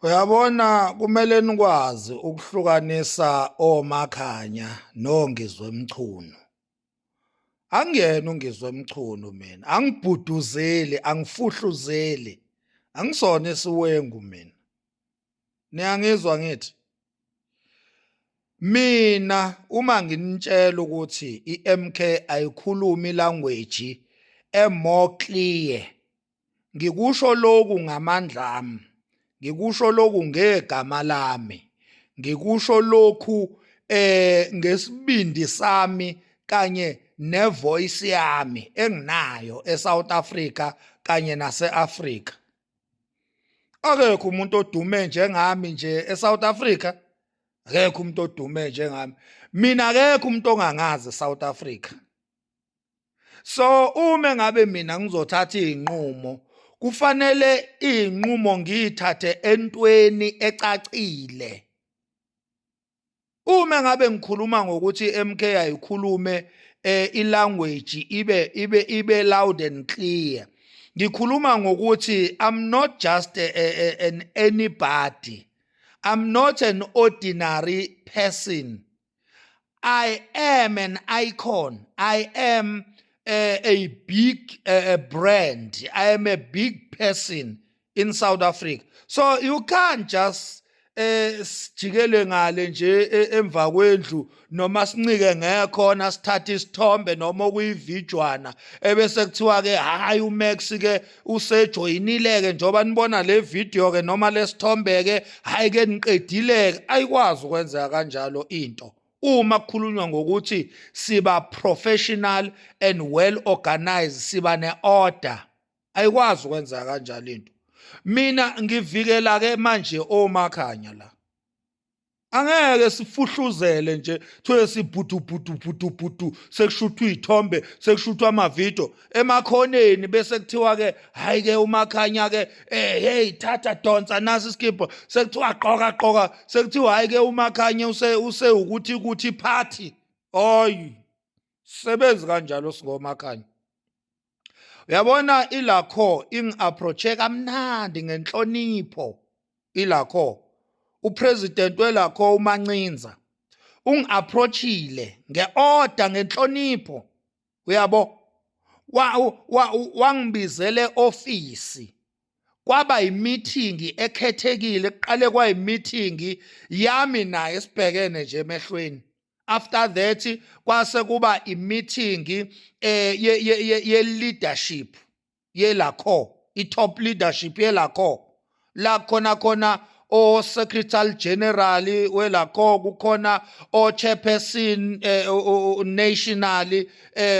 Uyabona kumele nikwazi ukuhlukanisa omakhanya nongizwe emchunu. Angiyena ungizwe emchunu mina, angibhuduzeli, angifuhluzeli. Angisona isiwengu mina. Niyangizwa ngithi? Mina uma nginitshela ukuthi iMK ayikhulumi language more clear, ngikusho lokhu ngamandla ami. Ngikusho lokhu ngegama lami, ngikusho lokhu ngesibindi sami kanye nevoice yami enginayo eSouth Africa kanye nase-Africa. Akekho umuntu odume njengami nje eSouth Africa, akekho umuntu odume njengami. Mina akekho umuntu ongangazi eSouth Africa. So uma ngabe mina ngizothatha izinqumo, kufanele inqumo ngiyithathe entweni ecacile. Uma ngabe ngikhuluma ngokuthi iMK ayikhulume ilanguage ibe loud and clear, ngikhuluma ngokuthi I'm not just an anybody. I'm not an ordinary person. I am an icon. I am a big brand. I am a big person in South Africa. So you can't just sijikele ngale nje emva kwendlu noma sincike ngekhona sithatha isithombe noma kuyividjwana ebese kuthiwa ke hayi uMax ke usejoyinile ke njoba nibona le video ke noma lesithombe ke hayi ke niqedile ke. Ayikwazi ukwenza kanjalo into. Uma kukhulunywa ngokuthi siba professional and well organized, siba ne-order, ayikwazi ukwenza kanjalo into. Mina ngivikela ke manje omakhanya la. Angeke sifuhluzele nje thoye sibhudu sekushuthwa izithombe, sekushuthwa amavideo emakhoneni bese kuthiwa ke hayi ke umakhanya ke hey thatha donsa nasi iskipho, sekuthiwa qoqa sekuthiwa hayi ke umakhanya use ukuthi party. Oy, sebenzi kanjalo singomakhanya. Uyabona ilakho ingi-approache kamnandi ngenhlonipho. Ilakho upresident welakho uMancinza ungi-approachile nge-order ngenhlonipho. Uyabo wangibizele office, kwaba imeeting ekhethekile, kuqale kwa imeeting yami naye sibhekene nje emehlweni. After that kwase kuba imeeting ye leadership yelakho, i-top leadership yelakho, la khona o secretary general welakho, kukhona o chairperson national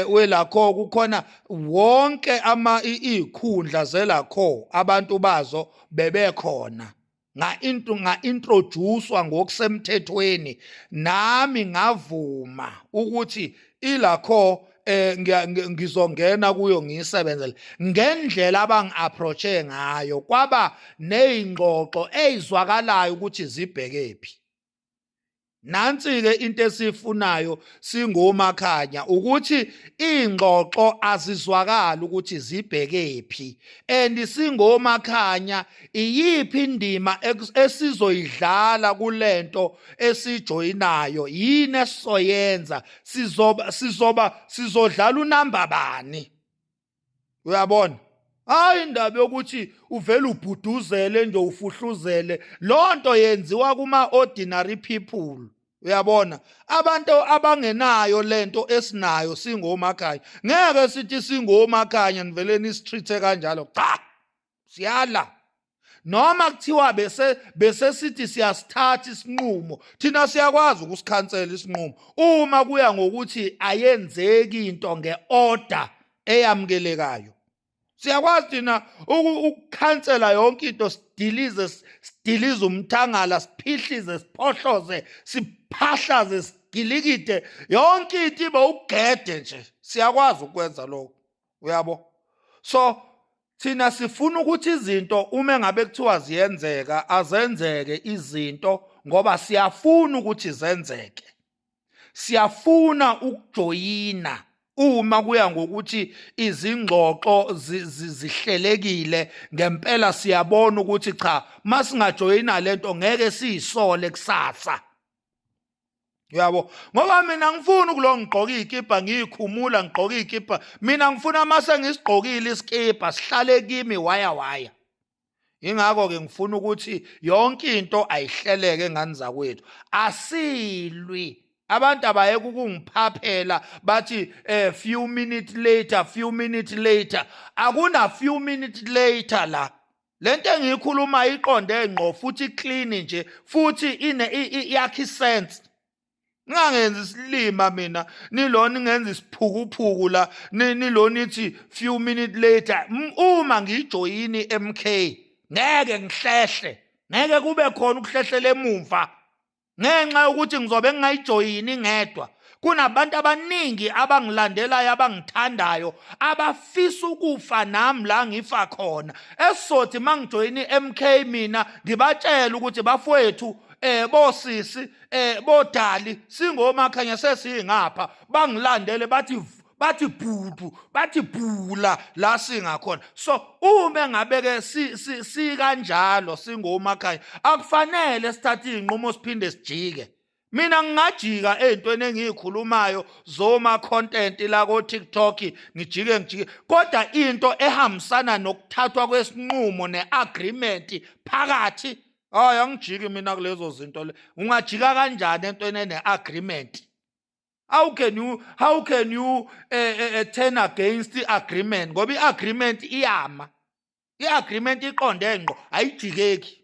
welakho, kukhona wonke ikhundla zelakho abantu bazo bebekhona. Nga-introducewa ngokusemthethweni, nami ngavuma ukuthi ilakho ngizongena kuyo ngiyisebenzele ngendlela abangi-approache ngayo. Kwaba nezingxoxo ezizwakalayo ukuthi zibhekephi. Nansi-ke into esifunayo singomakhanya ukuthi ingxoxo azizwakala ukuthi zibhekephi, and singomakhanya iyiphi indima esizoyidlala kulento esijoyinayo, yini esizoyenza, sizodlala unamba bani. Uyabona? Hayi indaba yokuthi uvela ubhuduzele nje ufuhluzele, lonto yenziwa kuma ordinary people. Uyabona, abantu abangenayo lento esinayo singomakhanya. Ngeke sithi singomakhanya nivele nisitreat kanjalo. Cha, siyala. Noma kuthiwa bese sithi siyasithatha isinqumo, thina siyakwazi ukusikhansela isinqumo uma kuya ngokuthi ayenzeki into ngeorder eyamukelekayo. Siyakwazi thina ukukhansela yonke into, sidilize umthangala, siphihlize, siphohloze, siphahlaze, sigilikide, yonke into ibe ugede nje. Siyakwazi ukwenza lokho. Uyabo? So thina sifuna ukuthi izinto uma ngabe kuthiwa ziyenzeka azenzeke izinto ngoba siyafuna ukuthi zenzeke. Siyafuna ukujoyina uma kuya ngokuthi izingxoxo zihlelekile ngempela siyabona ukuthi cha masingajoyina lento ngeke siyisole kusasa. Yabo, ngoba mina ngifuna ukulo ngigqoka izikipa ngiyikhumula ngigqoka izikipa, mina ngifuna mase ngisigqokile isikipa sihlale kimi waya. Ingakho ke ngifuna ukuthi yonke into ayihleleke ngani zakwethu, asilwi. Abantu abayeke ukungiphaphela bathi few minutes later akuna few minutes later la. Lento engiyikhuluma iqonde ngqo futhi clean nje futhi iyakhi sense. Ngingangenzi isilima mina nilona ngenza isiphukuphuku la nilona ithi few minutes later. Uma ngijoyini MK ngeke ngihlehle, ngeke kube khona ukuhlehlela emuva ngenxa yokuthi ngizobe ngingayijoyini ngedwa. Kunabantu abaningi abangilandelayo abangithandayo abafisa ukufa nami la ngifa khona, esizothi mangijoyini MK mina ngibatshela ukuthi bafowethu bosisi bodali singomakhanya sesingapha, bangilandele bathi bhudu bathi bhula la singakhona. So uma ngabeke si kanjalo singomakhaya akufanele sithathe izinqumo siphinde sijike. Mina ngingajika ezintweni engiyikhulumayo zoma content la ko TikTok ngijike kodwa into ehambisana nokuthathwa kwesinqumo neagreement phakathi angijiki mina kulezo zinto le. Ungajika kanjani entweni eneagreement? How can you turn against the agreement? Ngoba iagreement iyama. Iagreement iqonde ngqo ayijikeki.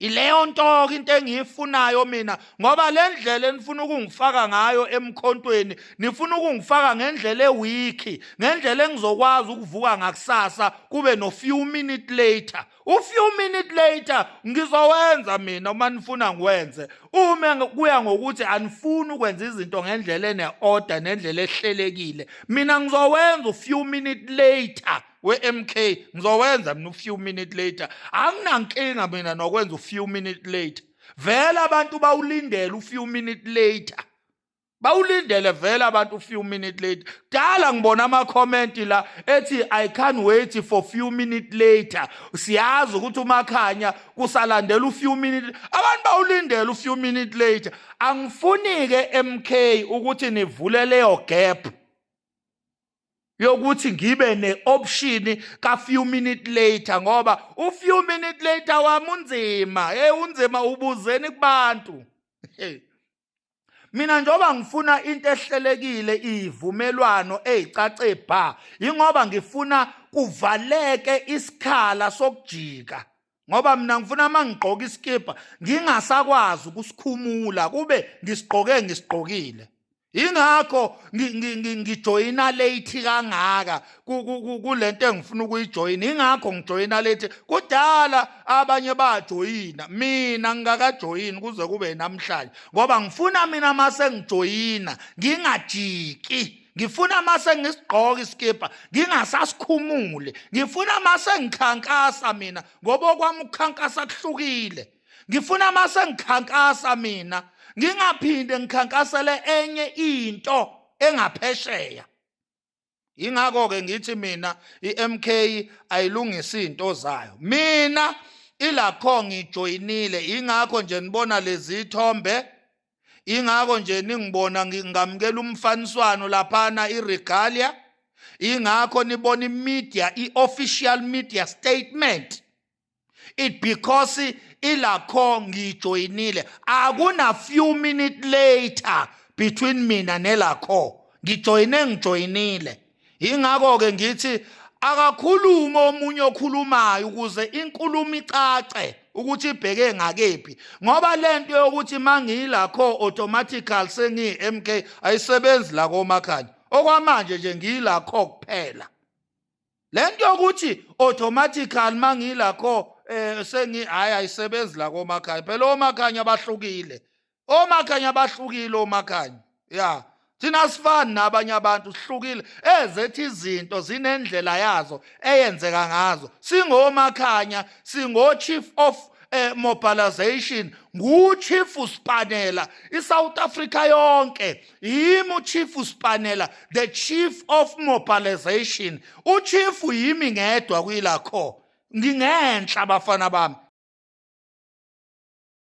Ileyo nto into engiyifunayo mina, ngoba le ndlela enifuna ukungifaka ngayo emkhontweni nifuna ukungifaka ngendlela ewiki, ngendlela engizokwazi ukuvuka ngakusasa kube no few minutes later. Few minutes later ngizowenza mina uma nifuna ngiwenze. Uma kuya ngokuthi anifuni ukwenza izinto ngendlela ene-order nendlela ehlelekile, mina ngizowenza few minutes later. We-MK ngizowenza mina few minutes later. Anginankinga mina nokwenza few minutes later. Vele abantu bawulindele few minutes later. Bawulindele vele abantu few minutes later. Dala ngibona ama-comment la ethi I can't wait for few minutes later. Siyazi ukuthi umakhanya kusalandela few minutes. Abantu bawulindele few minutes later. Angifuni-ke MK ukuthi nivule leyo gap yokuthi ngibe ne-option ka few minutes later, ngoba few minutes later wami unzima. Unzima ubuzeni kubantu. Mina njoba ngifuna into ehlelekile, ivumelwano ezicace bha, ingoba ngifuna kuvaleke isikhala sokujika. Ngoba mina ngifuna mangigqoka iskipa ngingasakwazi ukusikhumula kube ngisigqokile. Ingakho ngijoyina late kangaka kulento engifuna ukuyijoyina. Ingakho ngijoyina late. Kudala abanye bajoyina, mina ngingakajoyini kuze kube namhlanje, ngoba ngifuna mina mase ngijoyina ngingajiki. Ngifuna mase ngisigqoka iskipa ngingasasikhumule. Ngifuna mase ngikhankasa mina, ngoba kwami ukukhankasa kuhlukile. Ngifuna mase ngikhankasa mina ngingaphinde ngikhankasele enye into engaphesheya. Ingakho ke ngithi mina iMK ayilungisa izinto zayo. Mina ilakho ngijoyinile, ingakho nje nibona lezi ithombe, ingakho nje ningibona ngingamkela umfaniswano laphana iregalia, ingakho nibona imedia, i-official media statement. It because ilakho ngijoyinile. Akuna few minutes later between mina nelakho. Ngijoyinile. Ingakho ke ngithi akakhuluma omunye okhulumayo ukuze inkulumo icace ukuthi ibheke ngakephi. Ngoba lento yokuthi mangiyilakho automatical sengiyi-MK ayisebenzi la komakhanya. Okwamanje nje ngiyilakho kuphela. Lento yokuthi automatical mangiyilakho ayisebenzi la komakhanya. Phela omakhanya bahlukile. Omakhanya bahlukile omakhanya. Ya. Thina sifani nabanye abantu sihlukile. Ezethi izinto zinendlela yazo eyenzeka ngazo. Singomakhanya, singo chief of mobilization ngu-Chief Spanela. iSouth Africa yonke yimi uChief Spanela, the Chief of Mobilization. uChief yimi ngedwa kwilakho. Ngingenhla bafana bami.